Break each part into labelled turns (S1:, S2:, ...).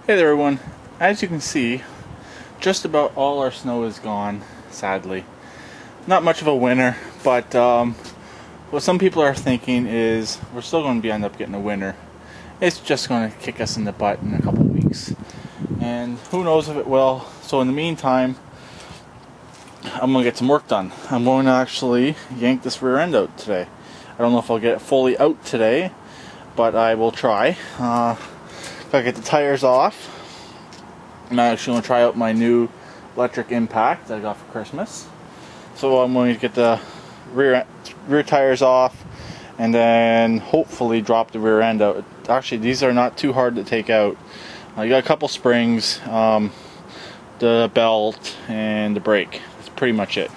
S1: Hey there everyone, as you can see, just about all our snow is gone, sadly. Not much of a winter, but what some people are thinking is we're still going to end up getting a winter. It's just going to kick us in the butt in a couple of weeks. And who knows if it will. So in the meantime, I'm going to get some work done. I'm going to actually yank this rear end out today. I don't know if I'll get it fully out today, but I will try. Gotta get the tires off. I'm actually going to try out my new electric impact that I got for Christmas. So I'm going to get the rear tires off and then hopefully drop the rear end out. Actually, these are not too hard to take out. You got a couple springs, the belt, and the brake. That's pretty much it.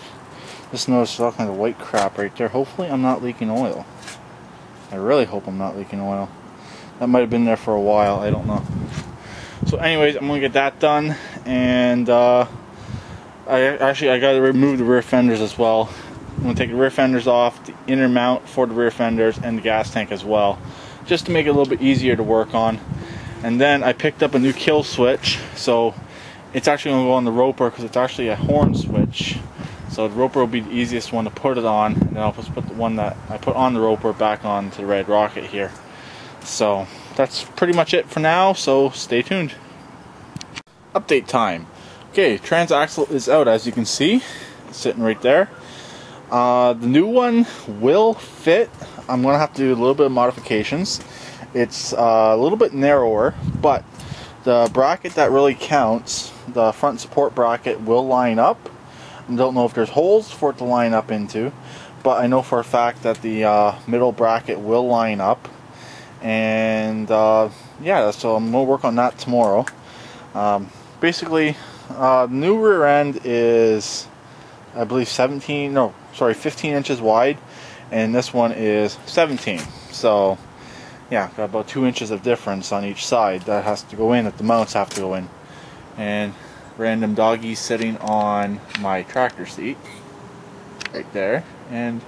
S1: Just noticed all kinds of white crap right there. Hopefully I'm not leaking oil. I really hope I'm not leaking oil. That might have been there for a while, I don't know. So anyways, I'm going to get that done, and I got to remove the rear fenders as well. I'm going to take the rear fenders off, the inner mount for the rear fenders, and the gas tank as well, just to make it a little bit easier to work on. And then I picked up a new kill switch, so it's actually going to go on the roper because it's actually a horn switch. So the roper will be the easiest one to put it on, and then I'll just put the one that I put on the roper back on to the Red Rocket here. So that's pretty much it for now, so stay tuned. Update time. Okay, transaxle is out, as you can see. It's sitting right there. The new one will fit. I'm going to have to do a little bit of modifications. It's a little bit narrower, but the bracket that really counts, the front support bracket, will line up. I don't know if there's holes for it to line up into, but I know for a fact that the middle bracket will line up. And yeah, so I'm going to work on that tomorrow. Basically, the new rear end is, I believe, 15 inches wide, and this one is 17. So yeah, got about 2 inches of difference on each side that has to go in, that the mounts have to go in. And random doggy sitting on my tractor seat right there, and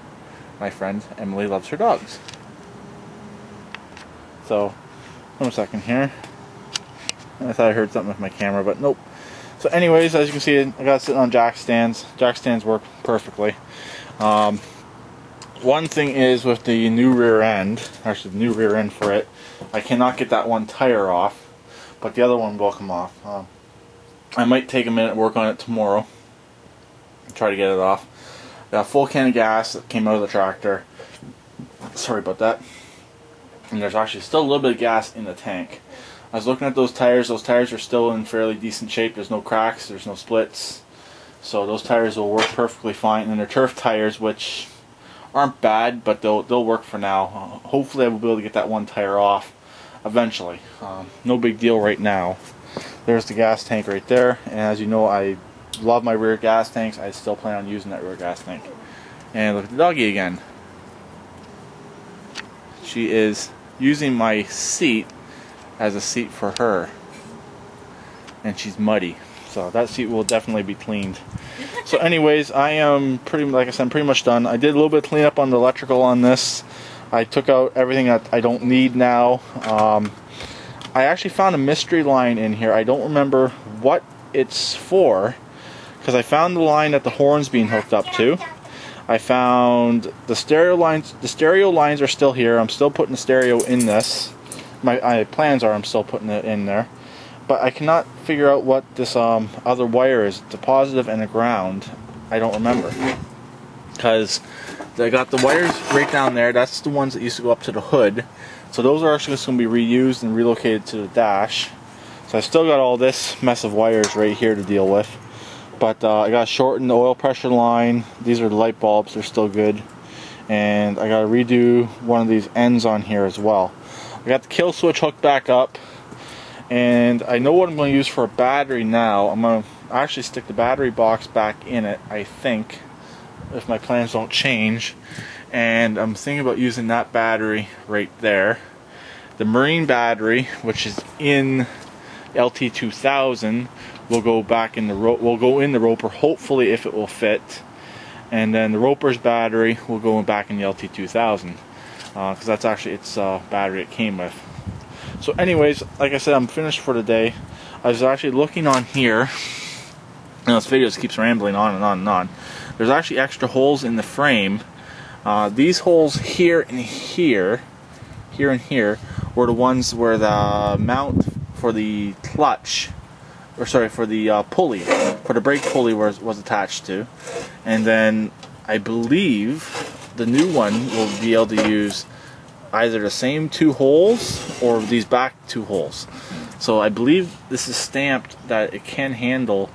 S1: my friend Emily loves her dogs. So, one second here. I thought I heard something with my camera, but nope. So anyways, as you can see, I got it sitting on jack stands. Jack stands work perfectly. One thing is with the new rear end, actually the new rear end for it, I cannot get that one tire off, but the other one will come off. I might take a minute and work on it tomorrow. Try to get it off. Got a full can of gas that came out of the tractor. Sorry about that. And there's actually still a little bit of gas in the tank. I was looking at those tires are still in fairly decent shape. There's no cracks, there's no splits. So those tires will work perfectly fine. And they're turf tires, which aren't bad, but they'll work for now. Hopefully I will be able to get that one tire off eventually. No big deal right now. There's the gas tank right there. And as you know, I love my rear gas tanks. I still plan on using that rear gas tank. And look at the doggy again. She is using my seat as a seat for her, and she's muddy, so that seat will definitely be cleaned. So anyways, I am pretty much done. I did a little bit of cleanup on the electrical on this. I took out everything that I don't need now. I actually found a mystery line in here. I don't remember what it's for, because I found the line that the horn's being hooked up to. I found the stereo lines. The stereo lines are still here. I'm still putting the stereo in this. My plans are I'm still putting it in there. But I cannot figure out what this other wire is. The positive and the ground. I don't remember. Because they got the wires right down there. That's the ones that used to go up to the hood. So those are actually just going to be reused and relocated to the dash. So I still got all this mess of wires right here to deal with. But I got to shorten the oil pressure line. These are the light bulbs, they're still good. And I got to redo one of these ends on here as well. I got the kill switch hooked back up. And I know what I'm going to use for a battery now. I'm going to actually stick the battery box back in it, I think, if my plans don't change. And I'm thinking about using that battery right there. The marine battery, which is in LT2000, will go back in the roper, hopefully, if it will fit. And then the roper's battery will go back in the LT2000, because that's actually its battery it came with. So anyways, like I said, I'm finished for the day. I was actually looking on here, and this video just keeps rambling on and on and on. There's actually extra holes in the frame. These holes here and here, here and here, were the ones where the mount for the clutch, or sorry, for the pulley, for the brake pulley was attached to. And then I believe the new one will be able to use either the same 2 holes or these back 2 holes. So I believe this is stamped that it can handle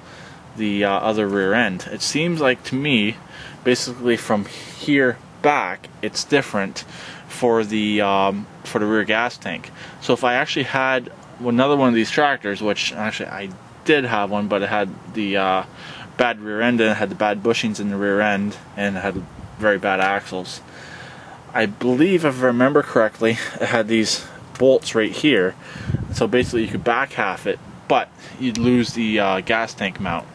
S1: the other rear end. It seems like to me, basically from here back, it's different for the rear gas tank. So if I actually had another one of these tractors, which actually I did have one, but it had the bad rear end and it had the bad bushings in the rear end and it had very bad axles. I believe, if I remember correctly, it had these bolts right here. So basically you could back half it, but you'd lose the gas tank mount.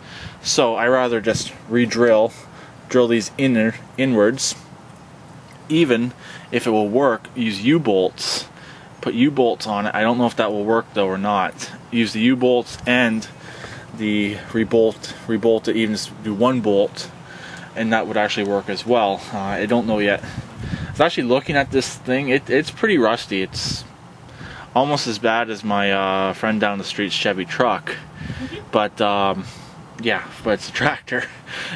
S1: So I rather just drill these inwards. Even if it will work, use U-bolts. Put U-bolts on it. I don't know if that will work though or not. Use the U-bolts and the rebolt it, even just do 1 bolt, and that would actually work as well. I don't know yet. I was actually looking at this thing. It's pretty rusty. It's almost as bad as my friend down the street's Chevy truck, but yeah, but it's a tractor.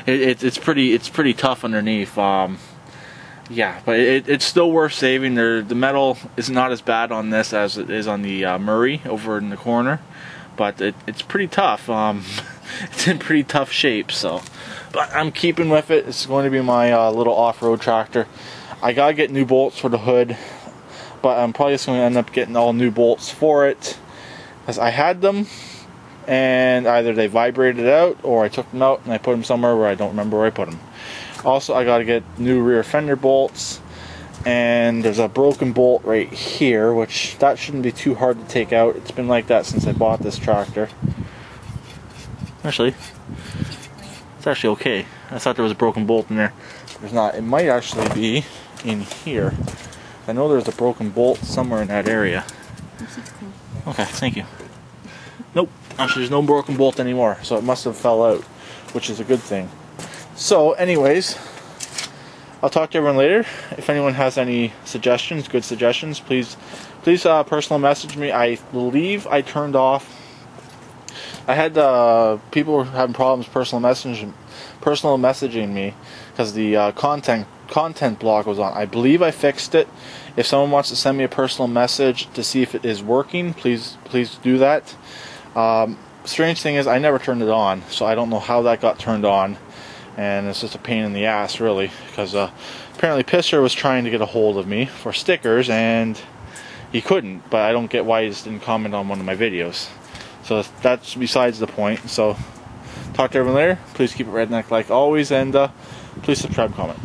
S1: It's pretty tough underneath. Yeah, but it's still worth saving. The metal is not as bad on this as it is on the Murray over in the corner, but it's pretty tough. It's in pretty tough shape. So, but I'm keeping with it. It's going to be my little off-road tractor. I gotta get new bolts for the hood, but I'm probably just going to end up getting all new bolts for it, because I had them and either they vibrated out or I took them out and I put them somewhere where I don't remember where I put them. Also, I got to get new rear fender bolts, and there's a broken bolt right here, which that shouldn't be too hard to take out. It's been like that since I bought this tractor. Actually, it's actually okay. I thought there was a broken bolt in there. There's not. It might actually be in here. I know there's a broken bolt somewhere in that area. Okay, thank you. Nope, actually there's no broken bolt anymore, so it must have fell out, which is a good thing. So anyways, I'll talk to everyone later. If anyone has any suggestions, good suggestions, please personal message me. I believe I turned off, I had people were having problems personal messaging me because the content block was on. I believe I fixed it. If someone wants to send me a personal message to see if it is working, please do that. Strange thing is I never turned it on, so I don't know how that got turned on, and it's just a pain in the ass really, because apparently Pisser was trying to get a hold of me for stickers and he couldn't, but I don't get why he just didn't comment on one of my videos. So that's besides the point. So talk to everyone later. Please keep it redneck like always, and please subscribe, comment.